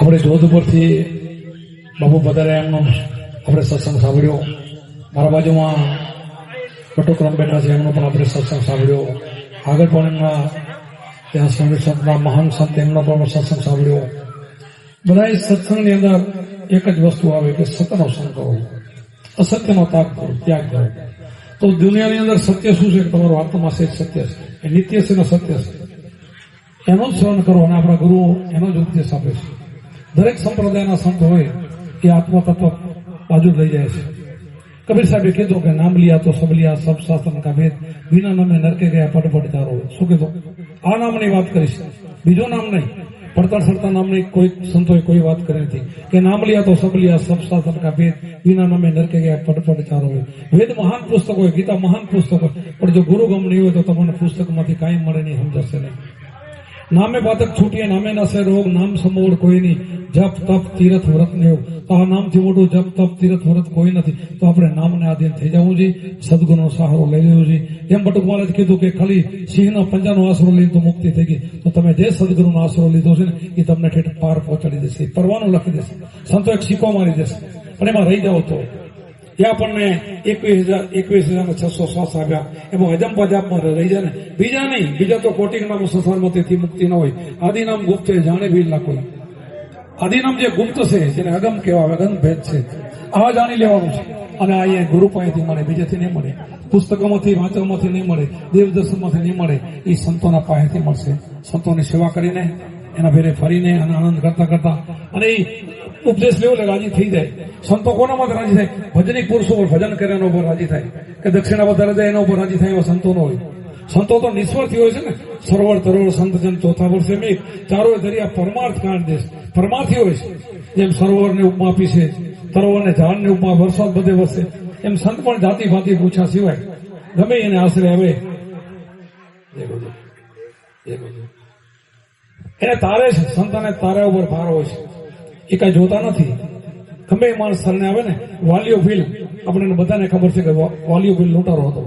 આપણે જોધપુરથી બાબુ પધાર્યા એમનો આપણે સત્સંગ સાંભળ્યો. મારા બાજુમાં કટોક્રમ બેઠા છે એમનો પણ આપણે સત્સંગ સાંભળ્યો. આગળ પણ એમના ત્યાં સ્વામી સંતના મહાન સંત એમનો પણ સત્સંગ સાંભળ્યો. બધા સત્સંગની અંદર એક જ વસ્તુ આવે કે સત્યનો સંગ કરો, અસત્યનો ત્યાગ કરો. તો દુનિયાની અંદર સત્ય શું છે? તમારું આત્મા છે સત્ય છે, એ નિત્ય છે ને સત્ય છે, એનો જ શ્રવણ કરો. અને આપણા ગુરુઓ એનો જ ઉપદેશ આપે છે. દરેક સંપ્રદાયના સંત હોય એ આત્મતત્વ બાજુ લઈ જાય છે. કબીર સાહેબે કીધું કે નામ લિયા તો સબ લિયા સબ શાસ્ત્ર કા ભેદ, વિના નામે નરકે ગયા પટ ચારો. શું કીધું? આ નામની વાત કરીશ, બીજું નામ નહીં. પડતા સડતા નામની કોઈ સંતોએ કોઈ વાત કરી નથી કે નામ લિયા તો સબ લિયા સબ શાસ્ત્ર કા ભેદ, વિના નામે નરકે ગયા પટ ચારો. વેદ મહાન પુસ્તક હોય, ગીતા મહાન પુસ્તક હોય, પણ જો ગુરુ ગમ નહીં હોય તો તમને પુસ્તકમાંથી કાંઈ મળે નહીં, સમજાશે નહીં. નામે પાતક છૂટીએ નામે નશે રોગ, નામ સમોડ કોઈ નહીં, જપ તપ તીરથ વ્રત ને એવું. તો આ નામથી મોટું જપ તપ તીરથ વ્રત કોઈ નથી. તો આપણે નામને આધીન થઈ જવું જોઈએ, સદગુરુનો સહારો લઈ લેવો જોઈએ. જેમ બટુક મહારાજ કીધું કે ખાલી સિંહના પંજાનો આશરો લઈને તો મુક્તિ થઈ ગઈ. તો તમે જે સદગુરુનો આશરો લીધો છે ને એ તમને ઠેઠ પાર પહોંચાડી દેશે, પરવાનું લખી દેશે, સંતો એક સિક્કો મારી દેશે. અને એમાં રહી જાઓ તો એ આપણને 21,600 શ્વાસ આપ્યા, એમાં અજંપા જાપમાં રહી જાય ને. બીજા નહીં, બીજા તો કોટિક નામ સંસારમાં તેથી મુક્તિ ન હોય. આદિનામ ગુપ્ત છે, જાણે બી ના કોઈ. આદિનામ જે ગુપ્ત છે જેને અગમ કહેવાય, અગમ ભેદ છે, આવા જાણી લેવાનું છે. અને આ અહીંયા ગુરુ પાસેથી મળે, બીજેથી નહીં મળે, પુસ્તકોમાંથી વાંચનમાંથી નહીં મળે, દેવદર્શનમાંથી નહીં મળે. એ સંતોના પાસેથી મળશે. સંતોની સેવા કરીને, એના ભેરે ફરીને અને આનંદ કરતા કરતા, અને એ ઉપદેશ લેવો એટલે રાજી થઈ જાય. સંતો કોનામાં રાજી થાય? ભજનિક પુરુષો પર ભજન કરે એના ઉપર રાજી થાય, કે દક્ષિણા વધારે જાય એના ઉપર રાજી થાય. એવા સંતો ન હોય. સંતો તો નિસ્વાર્થી હોય છે ને. સરોવર તરોવર સંતજન ચોથા વર્ષે મેઘ, ચારો દરિયા પરમાર્થ કાંડ દેશ. પરમાર્થી હોય છે. જેમ સરોવરને ઉપમા આપી છે, તરોવરને ઝાડને ઉપમા વરસાદ બધે વરસે, એમ સંત પણ જાતિ ભાતિ પૂછ્યા સિવાય ગમે એને આશરે આવે. એને તારે છે, સંતને તારા ઉપર ભાર હોય છે. એ કઈ જોતા નથી. ગમે એ માણસ શરણે આવે ને. વાલીઓ ભીલ, આપણને બધાને ખબર છે કે વાલીઓ ભીલ લૂંટારો હતો.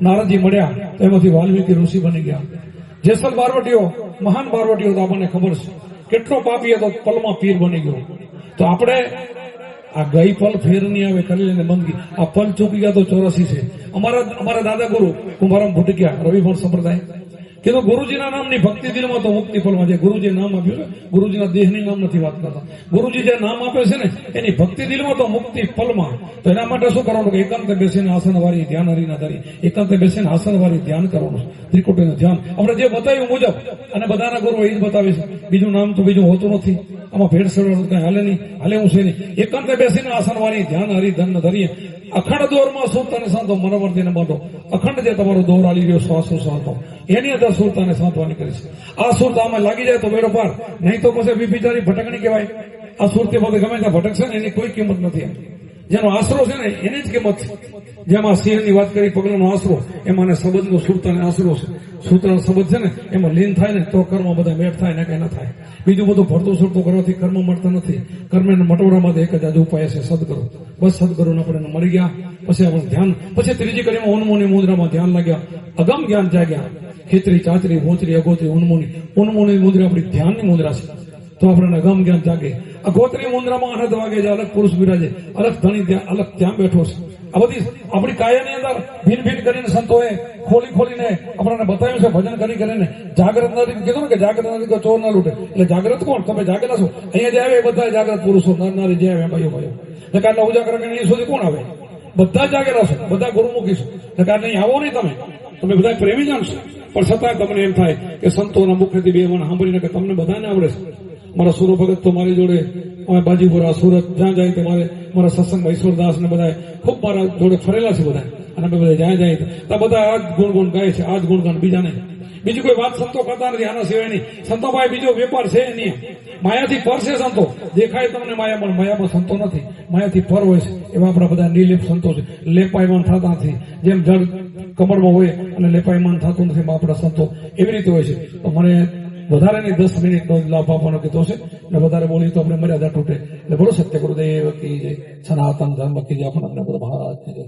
નારદજી મળ્યા તો એમાંથી વાલ્મીકી ઋષિ બની ગયા. જેસલ બારવટીઓ મહાન બારવટીઓ તો આપણને ખબર છે. કેટલો પાપી હતો, પલમાં પીર બની ગયો. તો આપણે આ ગઈ પલ ફેર નહીં આવે, કરી લઈને બંદગી. આ પલ ચૂકી ગયા તો 84 છે. અમારા દાદા ગુરુ કુંભારામ ભૂટકિયા, રવિભણ સંપ્રદાય કીધું, ગુરુજીના નામની ભક્તિ દિલમાં તો મુક્તિ ફળમાં. જે ગુરુજી નામ આપ્યું છે, ગુરુજીના દેહની નામ નથી વાત કરતા. ગુરુજી જે નામ આપે છે ને એની ભક્તિ દિલમાં તો મુક્તિ ફળમાં. તો એના માટે શું કરવાનું? કે એકાંતે બેસીને આસન વાળી ધ્યાન હરીના ધરી, એકાંતે બેસીને આસન વાળી ધ્યાન કરવાનું, ત્રિકુટીનું ધ્યાન. આપણે જે બતાવ્યું મુજબ, અને બધાના ગુરુ એ જ બતાવે છે. બીજું નામ તો બીજું હોતું નથી. આમાં ભેડ સેડવાનું કઈ હાલે નહીં, હાલે હું છે નહીં. એકાંતે બેસીને આસન વાળી ધ્યાન હરી ધન ધરીએ. અખંડ દોરમાં સુરતાને સાંતો મનોવર્તીને બાંધો. અખંડ જે તમારો દોર આલી રહ્યો શ્વાસો એની અંદર સુરતાને સાંતવાની કરીશ. આ સુરતા આમાં લાગી જાય તો બેડો પાર, નહીં તો પછી બિચારી ભટકણી કહેવાય. આ સુરતી બધે ગમે ત્યાં ભટકશે ને એની કોઈ કિંમત નથી. જેનો આશરો છે ને એની જ કિંમત છે. જેમાં સિંહની વાત કરી, પગલાનો આશરો, એમાં શબ્દનો સુરતાને આશરો છે. સૂત્રનો શબ્દ છે ને એમાં લીન થાય ને તો કર્મ બધા મેળ થાય ને કઈ ના થાય. બીજું બધું ભરતું સુરતું કરવાથી કર્મ મળતા નથી. કર્મને મટોરામાં એક જ આજ ઉપાય છે, સદગુરુ. બસ સદગુરુને આપણે મળી ગયા. પછી આપણે ધ્યાન, પછી ત્રીજી કડીમાં ઉન્મુની મુદ્રામાં ધ્યાન લાગ્યા. અગમ જ્ઞાન જાગ્યા. ખેતરી ચાતરી ભોંચરી અગોતરી ઉન્મુની મુદ્રા આપણી ધ્યાનની મુદ્રા છે. તો આપણને અગમ જ્ઞાન જાગે. અગોતરી મુદ્રામાં અનહદ વાગે છે, અલગ પુરુષ બિરાજે, અલગ ધણી ત્યાં અલગ ત્યાં બેઠો છે. આ બધી આપણી કાયાની અંદર ભીન ભીન કરીને સંતોએ ખોલીને આપણને બતાવ્યું છે. ભજન કરીને જાગ્રત નથી કીધું ને, કે જાગ્રત નથી તો ચોર ના લૂટે. એટલે જાગ્રત કોણ? તમે જાગેલા છો. અહીંયા જે આવે એ બધા જાગ્રત પુરુષો, નર નારી જે આવે ભાઈઓ એટલે કારણે ઉજાગર કરીને એ સુધી કોણ આવે? બધા જાગેલા છો, બધા ગુરુમુખી છો. એટલે કારણે અહીં આવો નહીં તમે બધા પ્રેમી જાણશો. પણ છતાં તમને એમ થાય કે સંતોના મુખેથી બે મન સાંભળીને કે તમને બધાને આવડે છે. મારા સુરો ભગત તો મારી જોડે, અમે બાજીપુરા સુરત જ્યાં જાય તે મારા સત્સંગમાં ઈશ્વરદાસ ને બધા ખૂબ મારા જોડે ફરેલા છે બધા. અને અમે બધા જ્યાં જાય ત્યાં બધા આ જ ગુણગુણ ગાય છે, આ જ ગુણગાન, બીજા નહીં. બીજી કોઈ વાત સંતો કરતા નથી આના સિવાય નહીં. સંતો ભાઈ બીજો વેપાર છે નહીં. માયાથી પર છે સંતો. દેખાય તમને માયા, પણ માયામાં સંતો નથી. માયાથી પર હોય છે. એવા આપણા બધા નિર્લેપ સંતો છે. લેપાયમાન થતા નથી. જેમ જળ કમળમાં હોય અને લેપાયમાન થતું નથી આપણા સંતો, એવી રીતે હોય છે. તો મને વધારે નહીં 10 મિનિટનો લાભ આપવાનો કીધો છે. અને વધારે બોલી તો આપણે મર્યાદા તૂટે. એટલે બોલો સત્ય ગુરુદેવ કી જય, સનાતન ધર્મ કી જય. આપણને બધા મહારાજ કી જય.